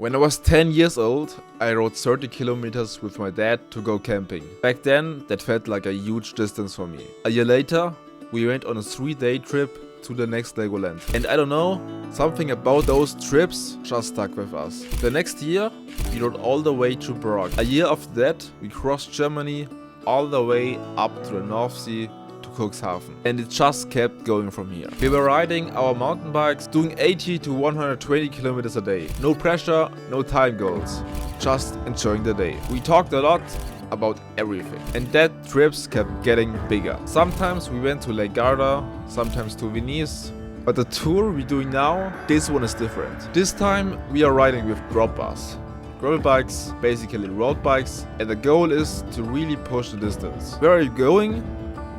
When I was 10 years old, I rode 30 kilometers with my dad to go camping. Back then, that felt like a huge distance for me. A year later, we went on a 3-day trip to the next Legoland. And I don't know, something about those trips just stuck with us. The next year, we rode all the way to Prague. A year after that, we crossed Germany all the way up to the North Sea to Cuxhaven. And it just kept going from here. We were riding our mountain bikes, doing 80 to 120 kilometers a day. No pressure, no time goals. Just enjoying the day. We talked a lot about everything. And that trips kept getting bigger. Sometimes we went to Lake Garda, sometimes to Venice. But the tour we're doing now, this one is different. This time we are riding with drop bars. Gravel bikes, basically road bikes, and the goal is to really push the distance. Where are you going?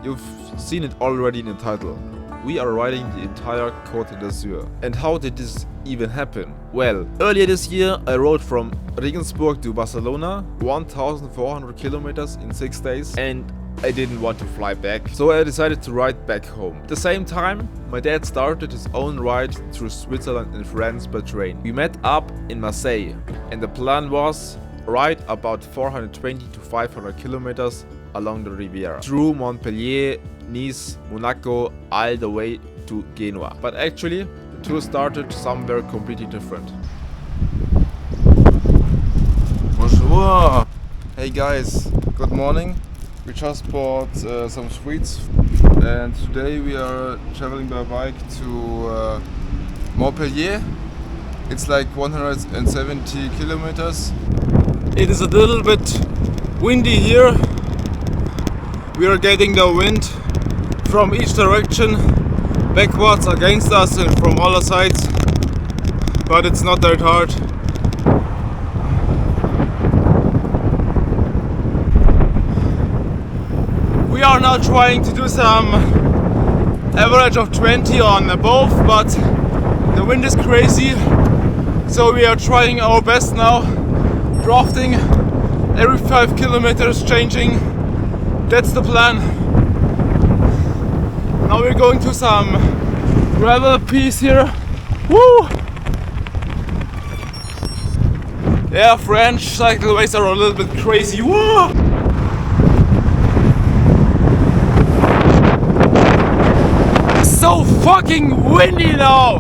You've seen it already in the title. We are riding the entire Côte d'Azur. And how did this even happen? Well, earlier this year I rode from Regensburg to Barcelona, 1,400 kilometers in 6 days, and I didn't want to fly back, so I decided to ride back home. At the same time, my dad started his own ride through Switzerland and France by train. We met up in Marseille, and the plan was ride about 420 to 500 kilometers along the Riviera, through Montpellier, Nice, Monaco, all the way to Genoa. But actually, the tour started somewhere completely different. Bonjour! Hey guys, good morning. We just bought some sweets and today we are traveling by bike to Montpellier. It's like 170 kilometers. It is a little bit windy here. We are getting the wind from each direction, backwards, against us and from all sides, but it's not that hard. We are now trying to do some average of 20 on both, but the wind is crazy, so we are trying our best now, drafting every 5 kilometers, changing. That's the plan. Now we're going to some gravel piece here. Woo! Yeah, French cycleways are a little bit crazy. Woo! It's so fucking windy now!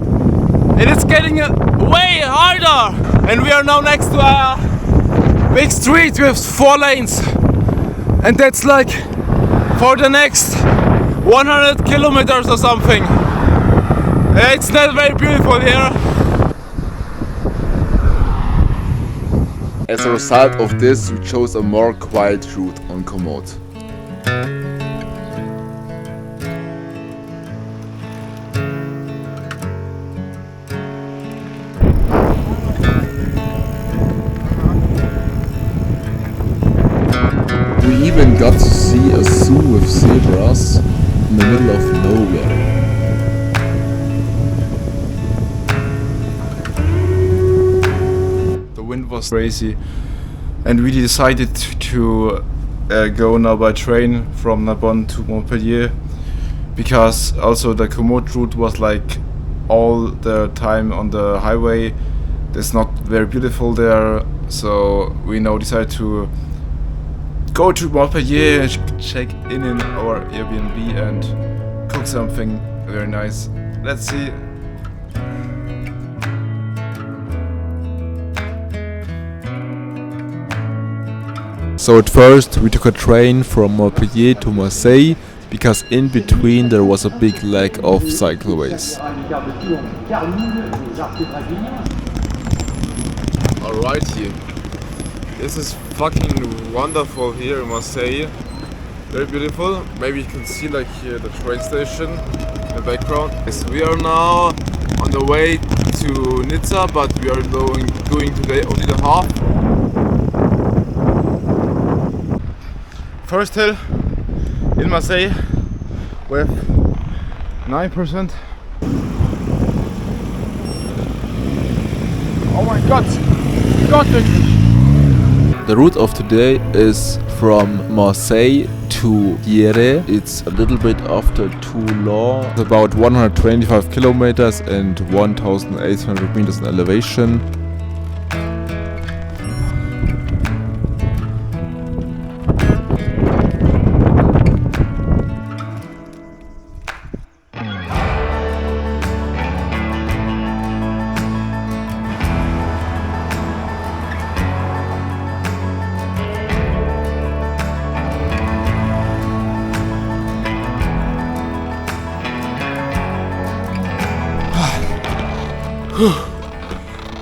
And it's getting way harder! And we are now next to a big street with 4 lanes. And that's like for the next 100 kilometers or something. It's not very beautiful here. As a result of this, we chose a more quiet route on Komoot. We even got to see a zoo with zebras in the middle of nowhere. The wind was crazy and we decided to go now by train from Narbonne to Montpellier, because also the Komoot route was like all the time on the highway. It's not very beautiful there, so we now decided to go to Montpellier and check in our Airbnb and cook something very nice. Let's see. So at first we took a train from Montpellier to Marseille, because in between there was a big lack of cycleways. Alright here. This is fucking wonderful here in Marseille. Very beautiful. Maybe you can see like here the train station in the background. Yes, we are now on the way to Nizza, but we are doing today only the half. First hill in Marseille with 9%. Oh my god! God, the route of today is from Marseille to Hyères. It's a little bit after Toulon, about 125 kilometers and 1,800 meters in elevation.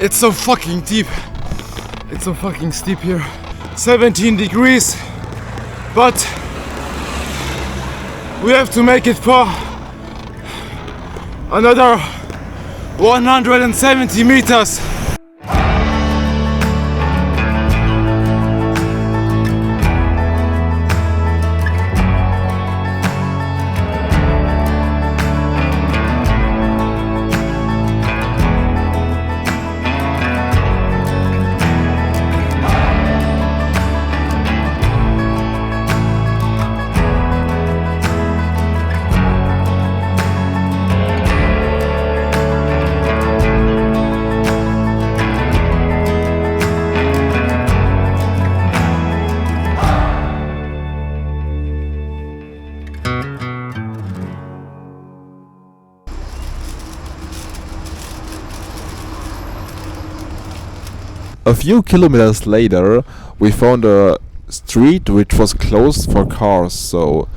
It's so fucking deep. It's so fucking steep here. 17 degrees. But we have to make it for another 170 meters. A few kilometers later, we found a street which was closed for cars, so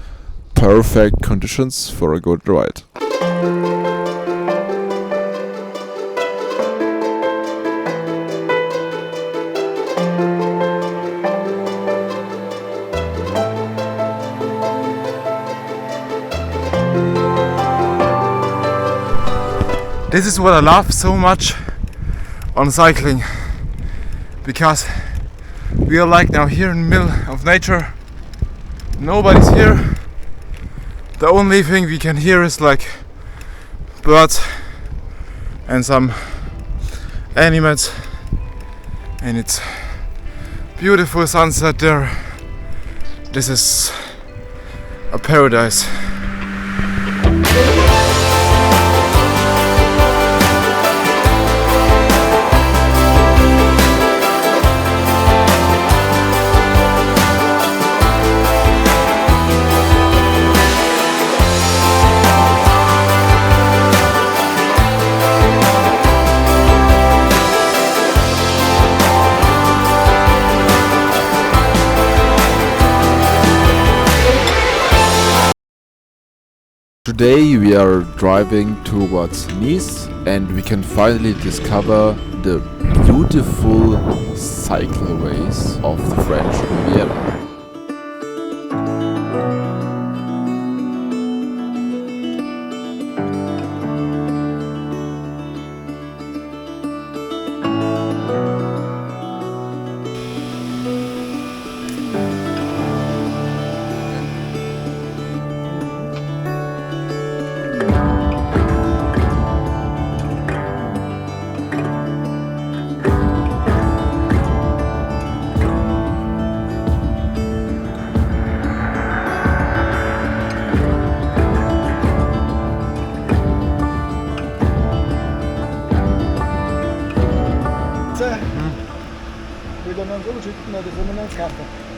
perfect conditions for a good ride. This is what I love so much on cycling, because we are like now here in the middle of nature. Nobody's here. The only thing we can hear is like birds and some animals, and it's beautiful sunset there. This is a paradise. Today we are driving towards Nice and we can finally discover the beautiful cycleways of the French Riviera.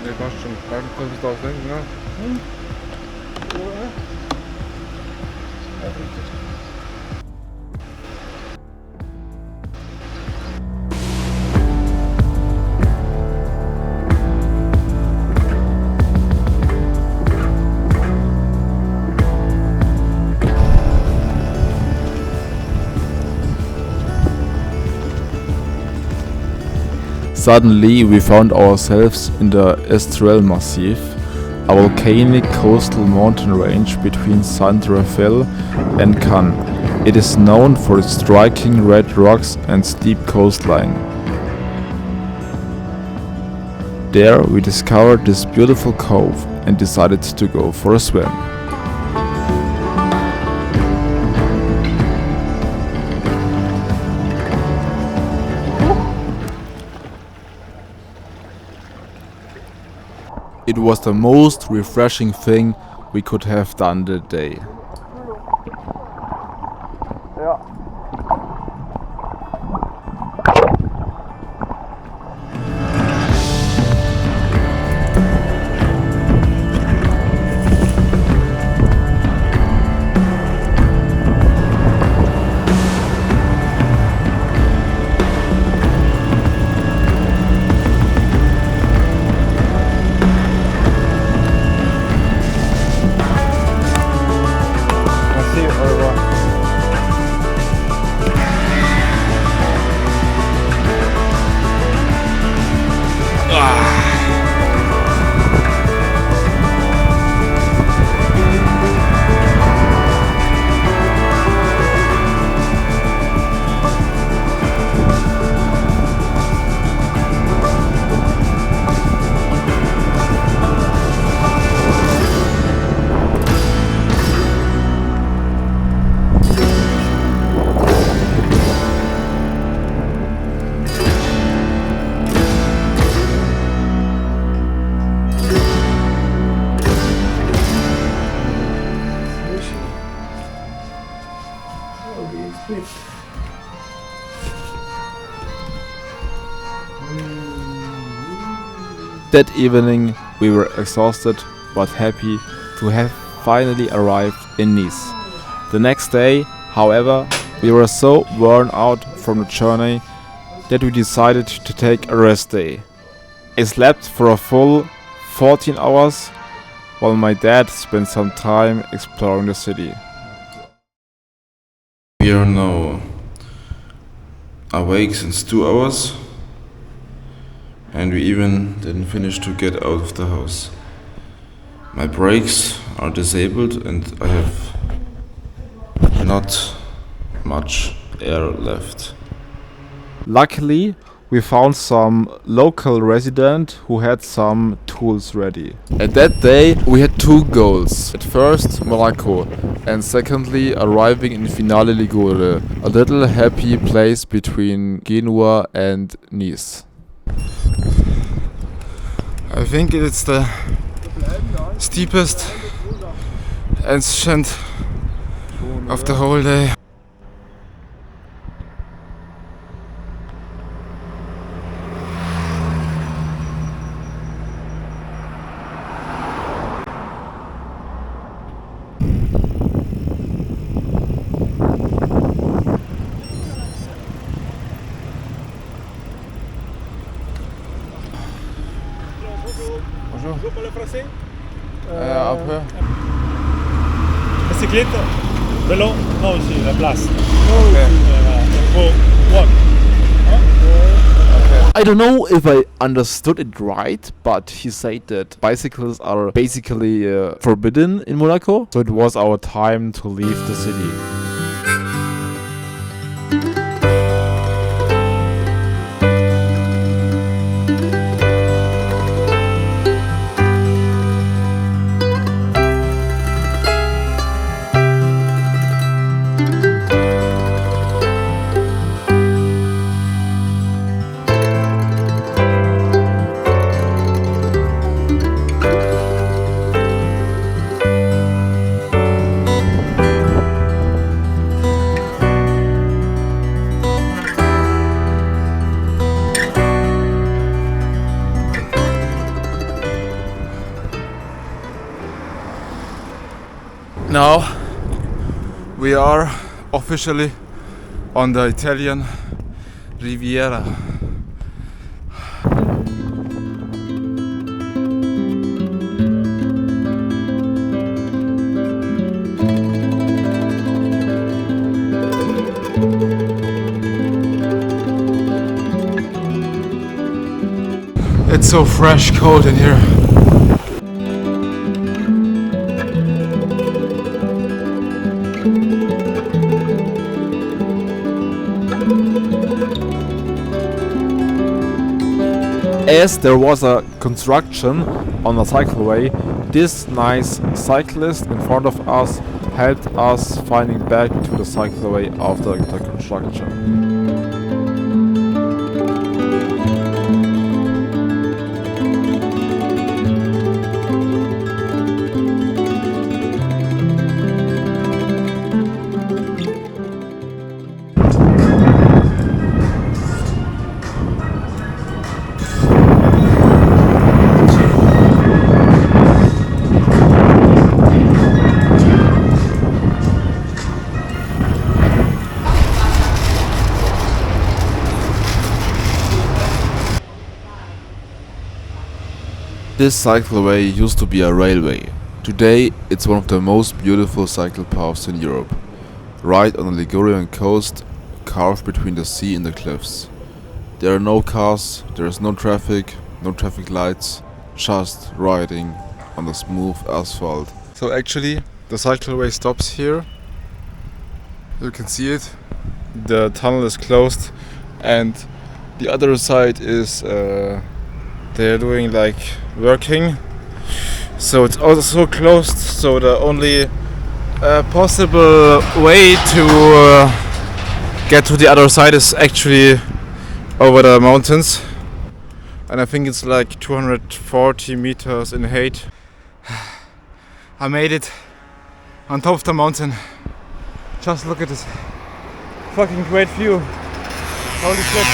Ne, passt schon. Dann kannst du es da ausdenken, ja? Suddenly we found ourselves in the Estrel Massif, a volcanic coastal mountain range between Saint-Raphael and Cannes. It is known for its striking red rocks and steep coastline. There we discovered this beautiful cove and decided to go for a swim. It was the most refreshing thing we could have done that day. That evening we were exhausted but happy to have finally arrived in Nice. The next day, however, we were so worn out from the journey that we decided to take a rest day. I slept for a full 14 hours while my dad spent some time exploring the city. We are now awake since 2 hours and we even didn't finish to get out of the house. My brakes are disabled and I have not much air left. Luckily, we found some local resident who had some tools ready. At that day, we had two goals. At first, Monaco, and secondly, arriving in Finale Ligure, a little happy place between Genoa and Nice. I think it's the steepest ascent of the whole day. Bonjour pour le français. Un peu. Bicyclette, vélo, non ici, la place. Okay. Pour walk. I don't know if I understood it right, but he said that bicycles are basically forbidden in Monaco. So it was our time to leave the city. Now we are officially on the Italian Riviera. It's so fresh, cold in here. As there was a construction on the cycleway, this nice cyclist in front of us helped us finding back to the cycleway after the construction. This cycleway used to be a railway. Today it's one of the most beautiful cycle paths in Europe. Right on the Ligurian coast, carved between the sea and the cliffs. There are no cars, there is no traffic lights, just riding on the smooth asphalt. So actually the cycleway stops here. You can see it. The tunnel is closed and the other side is they're doing like working, so it's also closed. So the only possible way to get to the other side is actually over the mountains, and I think it's like 240 meters in height. I made it on top of the mountain. Just look at this fucking great view. Holy shit.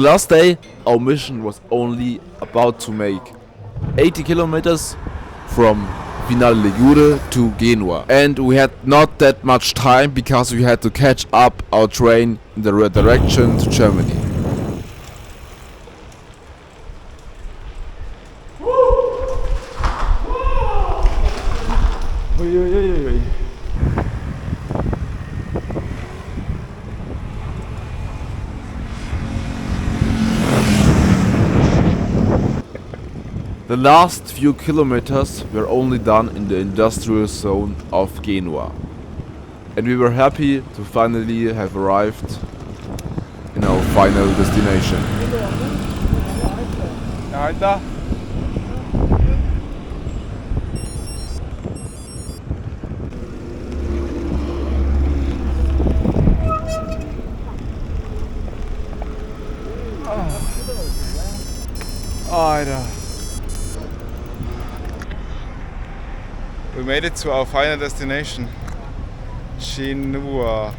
last day, our mission was only about to make 80 kilometers from Finale Ligure to Genoa. And we had not that much time because we had to catch up our train in the right direction to Germany. The last few kilometers were only done in the industrial zone of Genoa. And we were happy to finally have arrived in our final destination. Alter. Alter. We made it to our final destination, Genoa.